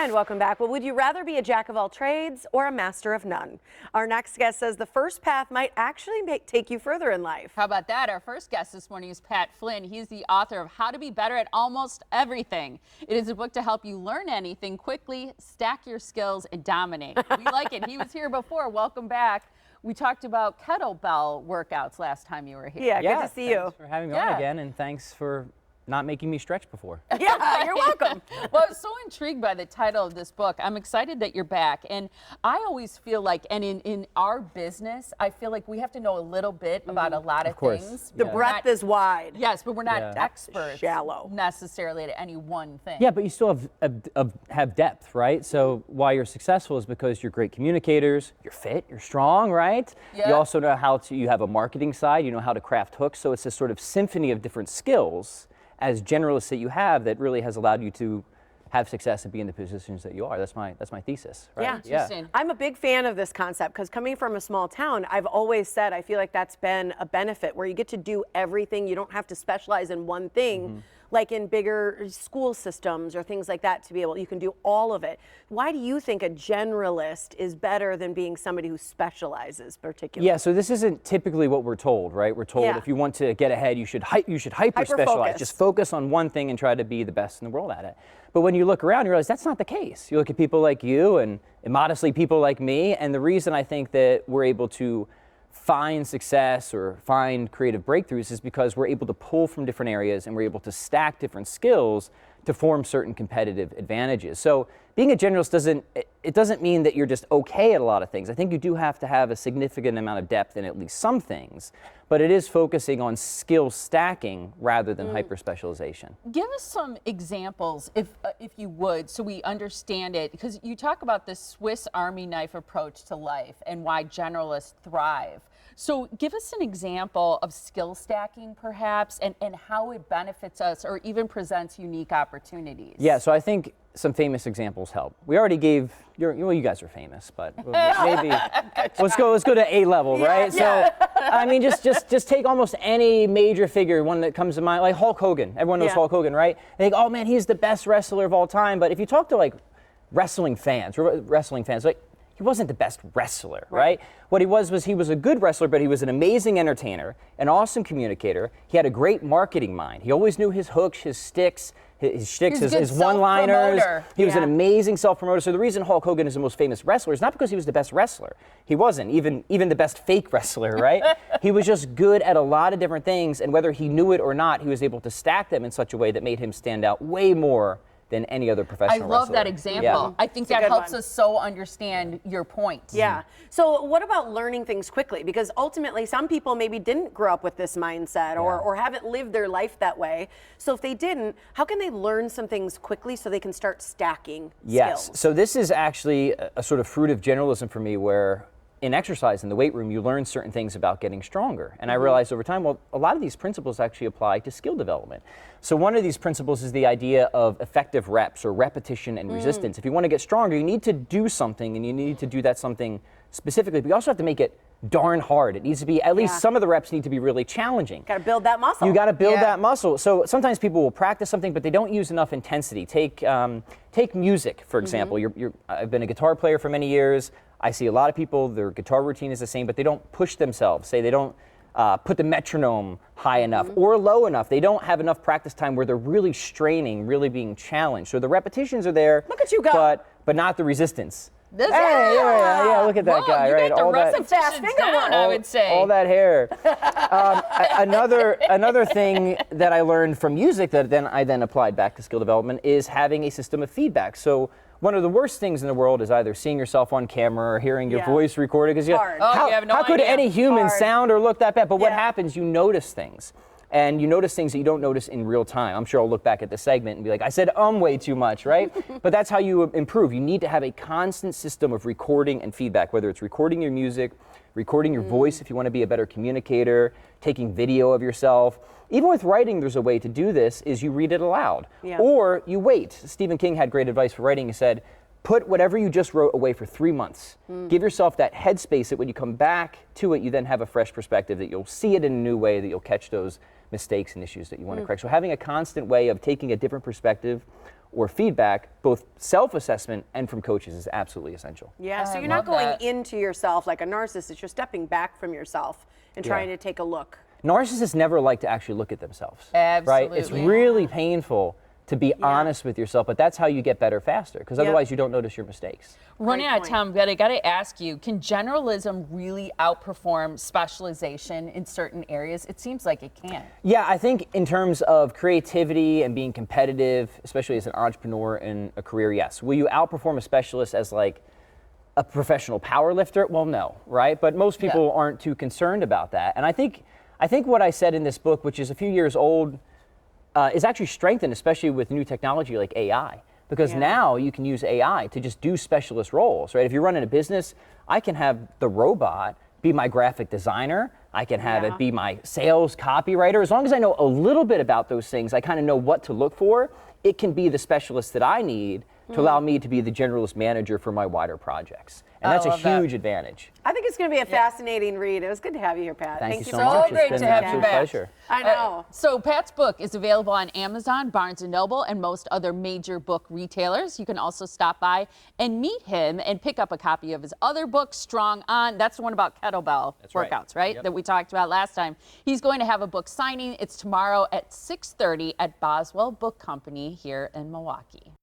And welcome back. Well, would you rather be a jack of all trades or a master of none? Our next guest says the first path might actually take you further in life. How about that? Our first guest this morning is Pat Flynn. He's the author of How to Be Better at Almost Everything. It is a book to help you learn anything quickly, stack your skills, and dominate. We like it. He was here before. Welcome back. We talked about kettlebell workouts last time you were here. Yeah, good to see you. Thanks for having me on again, and thanks for not making me stretch before. Yeah, you're welcome. Well, I was so intrigued by the title of this book. I'm excited that you're back. And I always feel like, and in our business, I feel like we have to know a little bit about a lot of things. The breadth is wide. Yes, but we're not experts shallow necessarily at any one thing. Yeah, but you still have depth, right? So why you're successful is because you're great communicators, you're fit, you're strong, right? Yeah. You also know you have a marketing side, you know how to craft hooks. So it's this sort of symphony of different skills as generalists that you have that really has allowed you to have success and be in the positions that you are. That's my thesis, right? Yeah. Interesting. I'm a big fan of this concept because coming from a small town, I've always said I feel like that's been a benefit where you get to do everything. You don't have to specialize in one thing. Like in bigger school systems or things like that, to be able, you can do all of it. Why do you think a generalist is better than being somebody who specializes particularly? Yeah, so this isn't typically what we're told, right? We're told if you want to get ahead, you should hyper specialize. Just focus on one thing and try to be the best in the world at it. But when you look around, you realize that's not the case. You look at people like you and modestly people like me, and the reason I think that we're able to find success or find creative breakthroughs is because we're able to pull from different areas and we're able to stack different skills to form certain competitive advantages. So being a generalist doesn't mean that you're just okay at a lot of things. I think you do have to have a significant amount of depth in at least some things, but it is focusing on skill stacking rather than hyper specialization. Give us some examples, if you would, so we understand it, because you talk about the Swiss Army knife approach to life and why generalists thrive. So give us an example of skill stacking, perhaps, and how it benefits us or even presents unique opportunities. Yeah, so I think some famous examples help. We already gave, you guys are famous, but maybe let's go to A level, right? So, I mean, just take almost any major figure, one that comes to mind, like Hulk Hogan. Everyone knows Hulk Hogan, right? They think, oh man, he's the best wrestler of all time. But if you talk to like wrestling fans, like, he wasn't the best wrestler, right? What he was he was a good wrestler, but he was an amazing entertainer, an awesome communicator. He had a great marketing mind. He always knew his hooks, his sticks, his one-liners. He was an amazing self-promoter. So the reason Hulk Hogan is the most famous wrestler is not because he was the best wrestler. He wasn't, even the best fake wrestler, right? He was just good at a lot of different things, and whether he knew it or not, he was able to stack them in such a way that made him stand out way more than any other professional wrestler. I love that example. Yeah. I think that helps us so understand your point. Yeah. So what about learning things quickly? Because ultimately some people maybe didn't grow up with this mindset or haven't lived their life that way. So if they didn't, how can they learn some things quickly so they can start stacking skills? So this is actually a sort of fruit of generalism for me, where in exercise, in the weight room, you learn certain things about getting stronger. And I realized over time, well, a lot of these principles actually apply to skill development. So one of these principles is the idea of effective reps or repetition and resistance. If you want to get stronger, you need to do something, and you need to do that something specifically, but you also have to make it darn hard. It needs to be, at least some of the reps need to be really challenging. Got to build that muscle. You got to build that muscle. So sometimes people will practice something, but they don't use enough intensity. Take music, for example. I've been a guitar player for many years. I see a lot of people, their guitar routine is the same, but they don't push themselves. Say they don't put the metronome high enough or low enough. They don't have enough practice time where they're really straining, really being challenged. So the repetitions are there. Look at you go. But not the resistance. Yeah, look at that guy, right? All that fast finger down, I would say. All that hair. Another thing that I learned from music that I then applied back to skill development is having a system of feedback. So one of the worst things in the world is either seeing yourself on camera or hearing your voice recorded, because how could any human sound or look that bad? But what happens, you notice things. And you notice things that you don't notice in real time. I'm sure I'll look back at this segment and be like, I said way too much, right? But that's how you improve. You need to have a constant system of recording and feedback, whether it's recording your music, recording your voice if you want to be a better communicator, taking video of yourself. Even with writing, there's a way to do this, is you read it aloud. Or you wait. Stephen King had great advice for writing. He said, put whatever you just wrote away for 3 months. Give yourself that headspace that when you come back to it, you then have a fresh perspective, that you'll see it in a new way, that you'll catch those mistakes and issues that you want to correct. So having a constant way of taking a different perspective or feedback, both self-assessment and from coaches is absolutely essential. Yeah, so I you're not love going that. into yourself like a narcissist. You're stepping back from yourself and trying to take a look. Narcissists never like to actually look at themselves. Right? It's Absolutely. really painful to be honest with yourself, but that's how you get better faster, because otherwise you don't notice your mistakes. Running Great out of point. time, but I got to ask you, can generalism really outperform specialization in certain areas? It seems like it can. Yeah, I think in terms of creativity and being competitive, especially as an entrepreneur in a career, yes. Will you outperform a specialist as like a professional power lifter? Well, no, right? But most people aren't too concerned about that. And I think what I said in this book, which is a few years old, is actually strengthened, especially with new technology like AI. Because now you can use AI to just do specialist roles, right? If you're running a business, I can have the robot be my graphic designer. I can have it be my sales copywriter. As long as I know a little bit about those things, I kind of know what to look for. It can be the specialist that I need to allow me to be the generalist manager for my wider projects. And that's a love that. huge advantage. I think it's going to be a fascinating read. It was good to have you here, Pat. Thank you so so much. much. So great It's to been have an you absolute back. pleasure. I know. So Pat's book is available on Amazon, Barnes & Noble, and most other major book retailers. You can also stop by and meet him and pick up a copy of his other book, Strong On. That's the one about kettlebell right. workouts, right? Yep. That we talked about last time. He's going to have a book signing. It's tomorrow at 6:30 at Boswell Book Company here in Milwaukee.